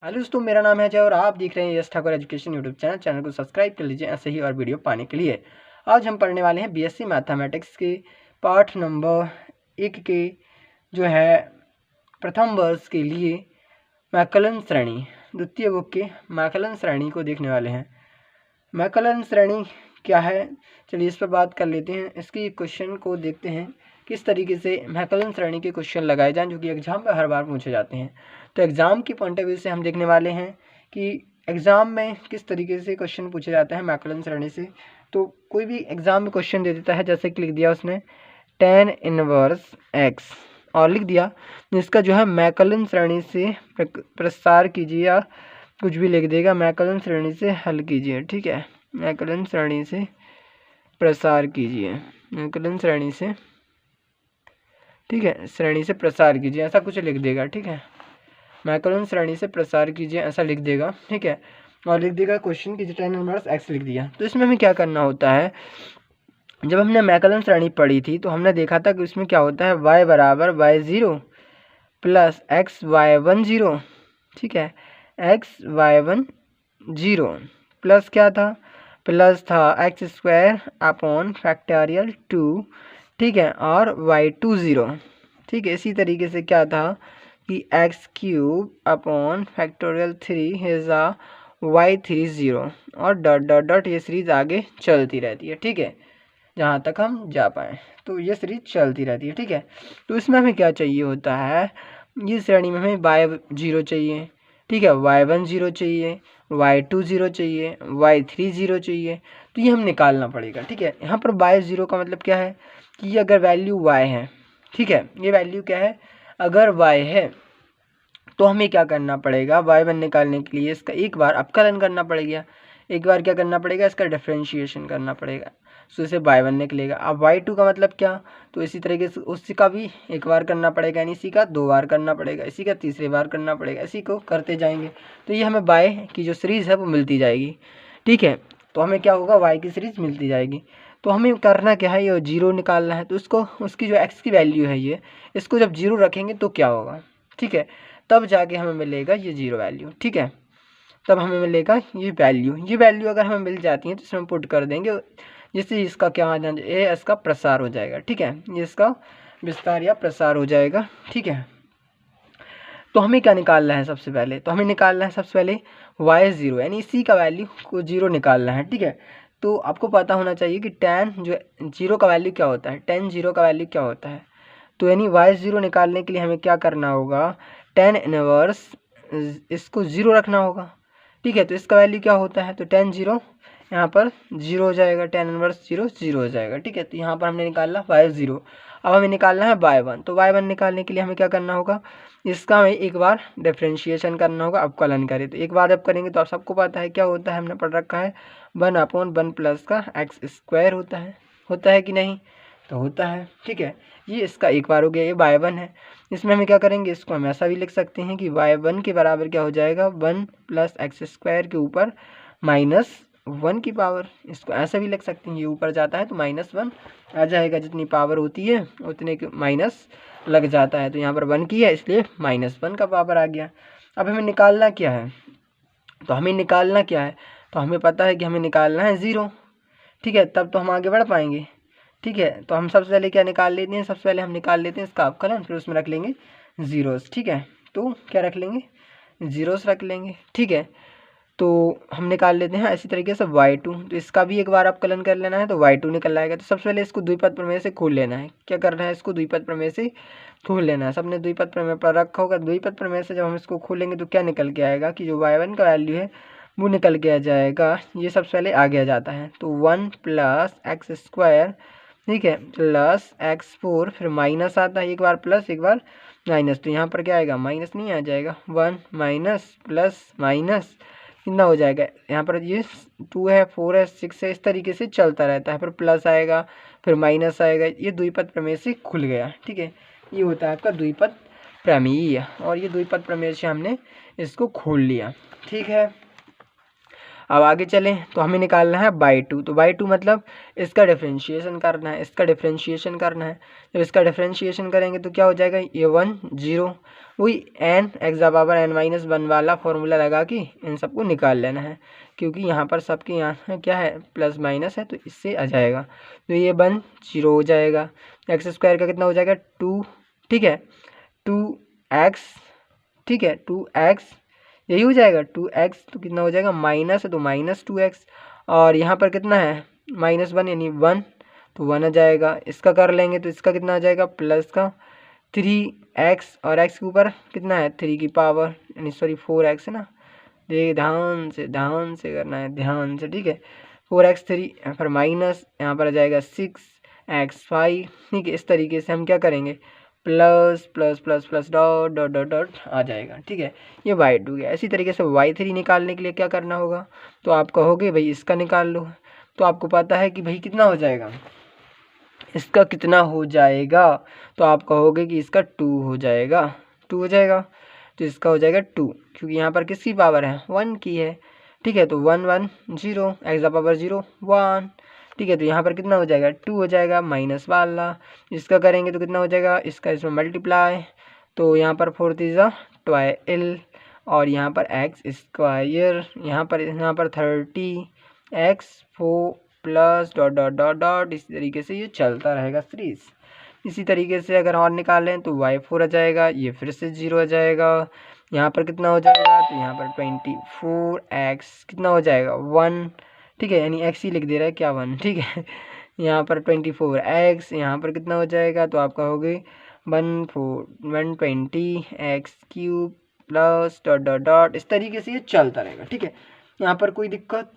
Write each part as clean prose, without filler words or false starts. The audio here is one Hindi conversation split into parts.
हेलो दोस्तों, मेरा नाम है अजय और आप देख रहे हैं यश ठाकुर एजुकेशन यूट्यूब चैनल को सब्सक्राइब कर लीजिए ऐसे ही और वीडियो पाने के लिए। आज हम पढ़ने वाले हैं बीएससी मैथमेटिक्स के पाठ नंबर 1 के जो है प्रथम वर्ष के लिए मैकलन श्रेणी, द्वितीय बुक के मैकलन श्रेणी को देखने वाले हैं। मैकलन श्रेणी क्या है, चलिए इस पर बात कर लेते हैं। इसकी क्वेश्चन को देखते हैं किस तरीके से मैकलन श्रेणी के क्वेश्चन लगाए जाएं जो कि एग्जाम में हर बार पूछे जाते हैं। तो एग्ज़ाम की पॉइंट ऑफ व्यू से हम देखने वाले हैं कि एग्ज़ाम में किस तरीके से क्वेश्चन पूछे जाते हैं मैकलन श्रेणी से। तो कोई भी एग्ज़ाम में क्वेश्चन दे देता है, जैसे कि लिख दिया उसने tan इनवर्स x और लिख दिया जिसका जो है मैकलन श्रेणी से प्रसार कीजिए, या कुछ भी लिख देगा मैकलन श्रेणी से हल कीजिए। ठीक है, मैकलन श्रेणी से प्रसार कीजिए, मैकलन श्रेणी से, ठीक है, श्रेणी से प्रसार कीजिए, ऐसा कुछ लिख देगा। ठीक है, मैकलन श्रेणी से प्रसार कीजिए ऐसा लिख देगा। ठीक है, और लिख देगा क्वेश्चन की tan इनवर्स x लिख दिया। तो इसमें हमें क्या करना होता है, जब हमने मैकलन श्रेणी पढ़ी थी तो हमने देखा था कि उसमें क्या होता है, y बराबर y0 प्लस एक्स वाई 1 0। ठीक है, एक्स वाई 1 0 प्लस क्या था, प्लस था एक्स स्क्वायर अपॉन फैक्टोरियल 2। ठीक है, और y2 0। ठीक है, इसी तरीके से क्या था कि x cube upon factorial 3 हेज़ा y3 0 और डॉट डॉट डॉट ये सीरीज आगे चलती रहती है। ठीक है, जहाँ तक हम जा पाएँ तो ये सीरीज चलती रहती है। ठीक है, तो इसमें हमें क्या चाहिए होता है, इस श्रेणी में हमें y0 चाहिए, ठीक है, y1 0 चाहिए, y2 0 चाहिए, y3 0 चाहिए। तो ये हम निकालना पड़ेगा। ठीक है, यहाँ पर y0 का मतलब क्या है कि ये अगर वैल्यू y है, ठीक है, ये वैल्यू क्या है, अगर y है तो हमें क्या करना पड़ेगा, y1 निकालने के लिए इसका एक बार अपकलन करना पड़ेगा, एक बार क्या करना पड़ेगा, इसका डिफरेंशिएशन करना पड़ेगा, तो इसे y1 निकलेगा। अब y2 का मतलब क्या, तो इसी तरीके से उसी का भी एक बार करना पड़ेगा, यानी इसी का 2 बार करना पड़ेगा, इसी का तीसरी बार करना पड़ेगा, इसी को करते जाएंगे तो ये हमें y की जो सीरीज़ है वो मिलती जाएगी। ठीक है, तो हमें क्या होगा, y की सीरीज़ मिलती जाएगी। तो हमें करना क्या है, ये 0 निकालना है। तो इसको उसकी जो x की वैल्यू है ये, इसको जब 0 रखेंगे तो क्या होगा, ठीक है, तब जाके हमें मिलेगा ये 0 वैल्यू। ठीक है, तब हमें मिलेगा ये वैल्यू अगर हमें मिल जाती है तो इसमें पुट कर देंगे, जिससे इसका क्या आ जाए, ये इसका प्रसार हो जाएगा। ठीक है, ये इसका विस्तार या प्रसार हो जाएगा। ठीक है, तो हमें क्या निकालना है सबसे पहले, तो हमें निकालना है सबसे पहले y0 यानी इसी का वैल्यू को 0 निकालना है। ठीक है, तो आपको पता होना चाहिए कि tan जो 0 का वैल्यू क्या होता है, tan 0 का वैल्यू क्या होता है। तो यानी y0 निकालने के लिए हमें क्या करना होगा, tan इनवर्स इसको 0 रखना होगा। ठीक है, तो इसका वैल्यू क्या होता है, तो tan 0 यहाँ पर 0 हो जाएगा, tan इनवर्स 0 0 हो जाएगा। ठीक है, तो यहाँ पर हमने निकाला y0। अब हमें निकालना है y1। तो y1 निकालने के लिए हमें क्या करना होगा, इसका हमें एक बार डिफ्रेंशिएशन करना होगा, अवकलन करें। तो एक बार जब करेंगे तो आप सबको पता है क्या होता है, हमने पढ़ रखा है 1/1 प्लस का एक्स स्क्वायर होता है कि नहीं, तो होता है। ठीक है, ये इसका एक बार हो गया, ये y1 है। इसमें हमें क्या करेंगे, इसको हम ऐसा भी लिख सकते हैं कि y1 के बराबर क्या हो जाएगा, 1 प्लस एक्स स्क्वायर के ऊपर -1 की पावर, इसको ऐसा भी लिख सकते हैं, ये ऊपर जाता है तो -1 आ जाएगा, जितनी पावर होती है उतने के माइनस लग जाता है। तो यहाँ पर 1 की है इसलिए -1 का पावर आ गया। अब हमें निकालना क्या है, तो हमें पता है कि हमें निकालना है 0। ठीक है, तब तो हम आगे बढ़ पाएंगे। ठीक है, तो हम सबसे पहले क्या निकाल लेते हैं, सबसे पहले हम निकाल लेते हैं इसका अवकलन, फिर उसमें रख लेंगे जीरोस। ठीक है, तो क्या रख लेंगे, जीरोस रख लेंगे। ठीक है, तो हम निकाल लेते हैं इसी तरीके से y2। तो इसका भी एक बार अवकलन कर लेना है तो y2 निकल आएगा। तो सबसे पहले इसको द्विपद प्रमेय से खोल लेना है। क्या करना है, इसको द्विपद प्रमेय से खोल लेना है। सबने द्विपद प्रमेय पर रखा होगा। द्विपद प्रमेय से जब हम इसको खोलेंगे तो क्या निकल के आएगा कि जो y1 का वैल्यू है वो निकल के आ जाएगा, ये सबसे पहले आ गया जाता है, तो 1 प्लस एक्स स्क्वायर, ठीक है, प्लस x4, फिर माइनस आता है, एक बार प्लस एक बार माइनस, तो यहाँ पर क्या आएगा, माइनस नहीं आ जाएगा, 1 माइनस प्लस माइनस कितना हो जाएगा, यहाँ पर ये 2 है, 4 है, 6 है, इस तरीके से चलता रहता है, फिर प्लस आएगा, फिर माइनस आएगा। ये द्विपद प्रमेय से खुल गया। ठीक है, ये होता है आपका द्विपद प्रमेय, और ये द्विपद प्रमेय से हमने इसको खोल लिया। ठीक है, अब आगे चलें तो हमें निकालना है बाई टू। तो बाई टू मतलब इसका डिफ्रेंशिएशन करना है, इसका डिफ्रेंशिएशन करना है। जब इसका डिफ्रेंशिएशन करेंगे तो क्या हो जाएगा, ये 1 0, वही n x⁻n-1 वाला फॉर्मूला लगा के इन सबको निकाल लेना है, क्योंकि यहाँ पर सबके यहाँ क्या है प्लस माइनस है, तो इससे आ जाएगा। तो ये 1 0 हो जाएगा। एक्स स्क्वायर का कितना हो जाएगा 2, ठीक है 2x, ठीक है 2x, यही हो जाएगा 2x। तो कितना हो जाएगा माइनस है तो -2x, और यहाँ पर कितना है -1 यानी 1, तो 1 आ जाएगा। इसका कर लेंगे तो इसका कितना आ जाएगा प्लस का 3x, और x के ऊपर कितना है 3 की पावर यानी सॉरी 4x है ना, देख ध्यान से करना है, ध्यान से, ठीक है 4x 3, फिर माइनस यहाँ पर आ जाएगा 6x5, ठीक है। इस तरीके से हम क्या करेंगे plus plus plus plus dot dot dot dot आ जाएगा, ठीक है। ये y2 गया। इसी तरीके से y3 निकालने के लिए क्या करना होगा, तो आप कहोगे भाई इसका निकाल लो, तो आपको पता है कि भाई कितना हो जाएगा, इसका कितना हो जाएगा, तो आप कहोगे कि इसका 2 हो जाएगा, 2 हो जाएगा, तो इसका हो जाएगा 2, क्योंकि यहाँ पर किसकी पावर है 1 की है, ठीक है। तो 1 1 0 x⁻0 1, ठीक है। तो यहाँ पर कितना हो जाएगा 2 हो जाएगा माइनस वाला। इसका करेंगे तो कितना हो जाएगा, इसका इसमें मल्टीप्लाई, तो यहाँ पर 4 3 12, और यहाँ पर एक्स स्क्वायर, यहाँ पर 30x4 plus dot dot dot dot, इसी तरीके से ये चलता रहेगा सीरीज। इसी तरीके से अगर और निकालें तो y4 आ जाएगा, ये फिर से 0 आ जाएगा। यहाँ पर कितना हो जाएगा, तो यहाँ पर 24x कितना हो जाएगा 1, ठीक है, यानी x ही लिख दे रहा है क्या 1, ठीक है। यहाँ पर 24x, यहाँ पर कितना हो जाएगा, तो आप कहोगे 120x³ plus dot dot dot, इस तरीके से ये चलता रहेगा, ठीक है। यहाँ पर कोई दिक्कत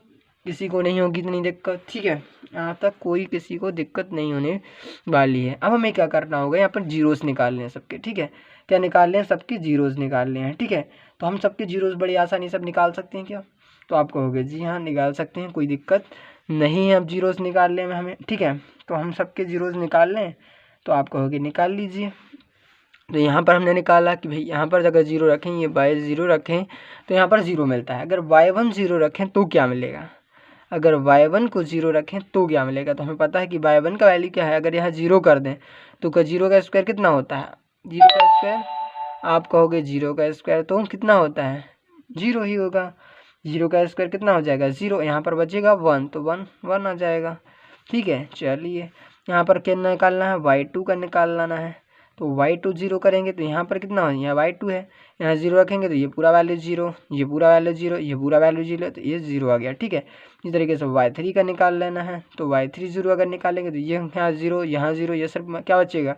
किसी को नहीं होगी, इतनी दिक्कत, ठीक है। यहाँ तक कोई किसी को दिक्कत नहीं होने वाली है। अब हमें क्या करना होगा, यहाँ पर जीरोस निकालने हैं सबके, ठीक है। क्या निकालने हैं, सबके जीरोस निकालने हैं, ठीक है। तो हम सबके जीरोस बड़ी आसानी से निकाल सकते हैं क्या, तो आप कहोगे जी हाँ निकाल सकते हैं, कोई दिक्कत नहीं है अब जीरोस निकालने में हमें, ठीक है। तो हम सबके जीरोस निकाल लें, तो आप कहोगे निकाल लीजिए। तो यहाँ पर हमने निकाला कि भाई यहाँ पर अगर 0 रखें, ये y0 रखें तो यहाँ पर 0 मिलता है। अगर y1 0 रखें तो क्या मिलेगा, अगर y1 को 0 रखें तो क्या मिलेगा, तो हमें पता है कि y1 का वैल्यू क्या है, अगर यहाँ 0 कर दें तो 0 का स्क्वायर कितना होता है, 0 का स्क्वायर, आप कहोगे 0 का स्क्वायर तो कितना होता है 0 ही होगा। 0 का स्क्वायर कितना हो जाएगा 0, यहाँ पर बचेगा 1, तो 1 1 आ जाएगा, ठीक है। चलिए यहाँ पर क्या निकालना है, y2 का निकालना है। तो y2 0 करेंगे तो यहाँ पर कितना हो, यहाँ y2 है, यहाँ 0 रखेंगे तो ये पूरा वैल्यू 0, ये पूरा वैल्यू 0, ये पूरा वैल्यू 0, तो ये 0 आ गया, ठीक है। इस तरीके से y3 का निकाल लेना है। तो y3 0 अगर निकालेंगे तो ये यहाँ 0, यहाँ 0, ये सिर्फ क्या बचेगा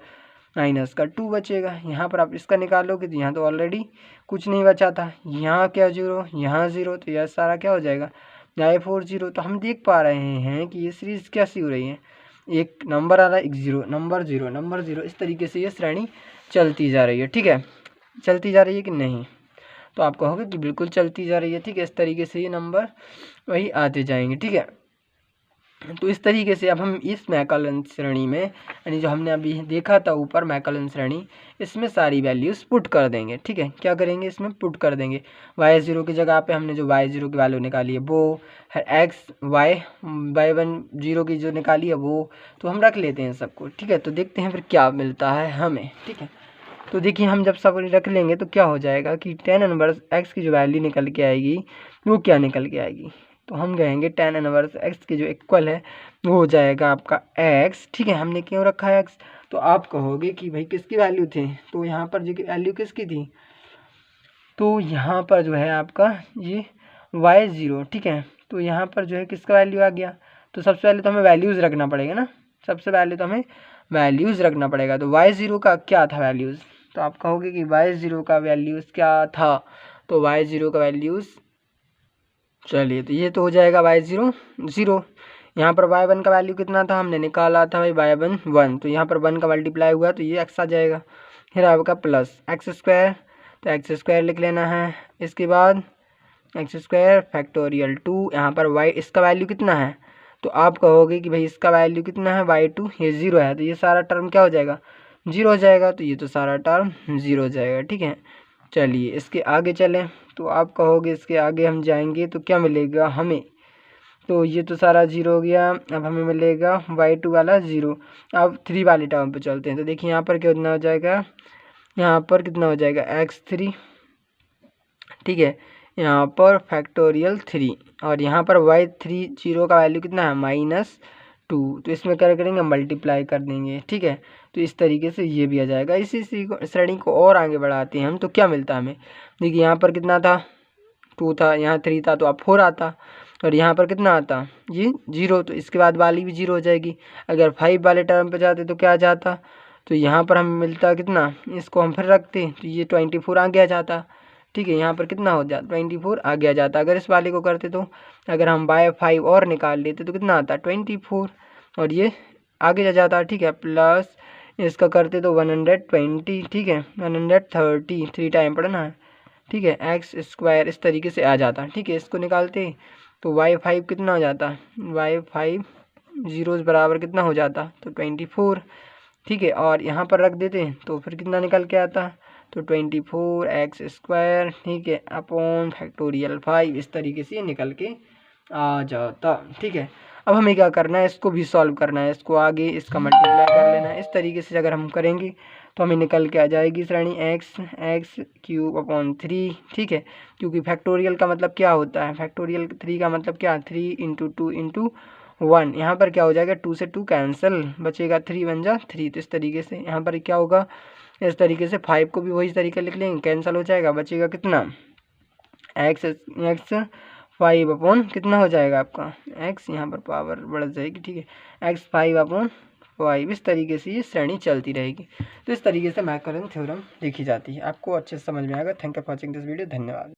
माइनस का 2 बचेगा। यहाँ पर आप इसका निकालोगे तो यहाँ तो ऑलरेडी कुछ नहीं बचा था, यहाँ क्या 0, यहाँ 0, तो यह सारा क्या हो जाएगा y4 0। तो हम देख पा रहे हैं कि ये सीरीज कैसी हो रही है, एक नंबर आ रहा है, एक 0 नंबर 0 नंबर 0, इस तरीके से ये श्रेणी चलती जा रही है, ठीक है। चलती जा रही है कि नहीं, तो आप कहोगे कि बिल्कुल चलती जा रही है, ठीक है। इस तरीके से ये नंबर वही आते जाएंगे, ठीक है। तो इस तरीके से अब हम इस मैकलन श्रेणी में, यानी जो हमने अभी देखा था ऊपर मैकलन श्रेणी, इसमें सारी वैल्यूज़ पुट कर देंगे, ठीक है। क्या करेंगे, इसमें पुट कर देंगे। y0 की जगह पे हमने जो y0 की वैल्यू निकाली है वो है x, y1 0 की जो निकाली है वो, तो हम रख लेते हैं सबको, ठीक है। तो देखते हैं फिर क्या मिलता है हमें, ठीक है। तो देखिए हम जब सब रख लेंगे तो क्या हो जाएगा कि tan इनवर्स x की जो वैल्यू निकल के आएगी वो क्या निकल के आएगी, तो हम कहेंगे tan इनवर्स x के जो इक्वल है वो हो जाएगा आपका x, ठीक है। हमने क्यों रखा है x, तो आप कहोगे कि भाई किसकी वैल्यू थी, तो यहाँ पर जो वैल्यू किसकी थी, तो यहाँ पर जो है आपका ये y0, ठीक है। तो यहाँ पर जो है किसका वैल्यू आ गया, तो सबसे पहले तो हमें वैल्यूज़ रखना पड़ेगा ना, सबसे पहले तो हमें वैल्यूज़ रखना पड़ेगा। तो y0 का क्या था वैल्यूज़, तो आप कहोगे कि y0 का वैल्यूज़ क्या था, तो y0 का वैल्यूज़, चलिए तो ये तो हो जाएगा y0 0। यहाँ पर y1 का वैल्यू कितना था, हमने निकाला था भाई y1 1, तो यहाँ पर 1 का मल्टीप्लाई हुआ तो ये x आ जाएगा, फिर आपका प्लस एक्स स्क्वायर, तो एक्स स्क्वायर लिख लेना है। इसके बाद एक्स स्क्वायर फैक्टोरियल 2, यहाँ पर y इसका वैल्यू कितना है, तो आप कहोगे कि भाई इसका वैल्यू कितना है y2, ये 0 है, तो ये सारा टर्म क्या हो जाएगा 0 हो जाएगा, तो ये तो सारा टर्म 0 हो जाएगा, ठीक है। चलिए इसके आगे चलें, तो आप कहोगे इसके आगे हम जाएंगे तो क्या मिलेगा हमें, तो ये तो सारा 0 हो गया। अब हमें मिलेगा y2 वाला 0। अब 3 वाले टर्म पे चलते हैं, तो देखिए यहाँ पर कितना हो जाएगा, यहाँ पर कितना हो जाएगा x3, ठीक है, यहाँ पर फैक्टोरियल 3, और यहाँ पर y3 0 का वैल्यू कितना है -2, तो इसमें क्या करेंगे, मल्टीप्लाई कर देंगे, ठीक है। तो इस तरीके से ये भी आ जाएगा। इसी श्रेणी को और आगे बढ़ाते हैं हम, तो क्या मिलता है हमें, देखिए यहाँ पर कितना था 2 था, यहाँ 3 था तो अब 4 आता, और यहाँ पर कितना आता ये 0, तो इसके बाद वाली भी 0 हो जाएगी। अगर 5 वाले टर्म पे जाते तो क्या आ जाता, तो यहाँ पर हमें मिलता कितना, इसको हम फिर रखते तो ये 24 आगे आ जाता, ठीक है। यहाँ पर कितना हो जाता 24 आगे आ जाता। अगर इस वाले को करते तो अगर हम बाय 5 और निकाल लेते तो कितना आता 24, और ये आगे जा जाता, ठीक है। प्लस इसका करते तो 120, ठीक है, 130 3 टाइम पढ़ना है, ठीक है, x² इस तरीके से आ जाता, ठीक है। इसको निकालते तो y5 कितना हो जाता, y5 0 बराबर कितना हो जाता, तो 24, ठीक है। और यहाँ पर रख देते तो फिर कितना निकल के आता, तो 24x², ठीक है, अपॉन फैक्टोरियल 5, इस तरीके से निकल के आ जाता, ठीक है। अब हमें क्या करना है, इसको भी सॉल्व करना है, इसको आगे इसका मल्टीप्लाई कर लेना है। इस तरीके से अगर हम करेंगे तो हमें निकल के आ जाएगी श्रेणी x³/3, ठीक है, क्योंकि फैक्टोरियल का मतलब क्या होता है, फैक्टोरियल 3 का मतलब क्या, 3 × 2 × 1, यहाँ पर क्या हो जाएगा 2 से 2 कैंसिल, बचेगा 3 बन जा 3, तो इस तरीके से यहाँ पर क्या होगा, इस तरीके से 5 को भी वही तरीका लिख लेंगे, कैंसिल हो जाएगा, बचेगा कितना x5 कितना हो जाएगा आपका x, यहाँ पर पावर बढ़ जाएगी, ठीक है, x5/5, इस तरीके से ये श्रेणी चलती रहेगी। तो इस तरीके से मैकलॉरिन थ्योरम लिखी जाती है। आपको अच्छे से समझ में आएगा। Thank you for watching this video, धन्यवाद।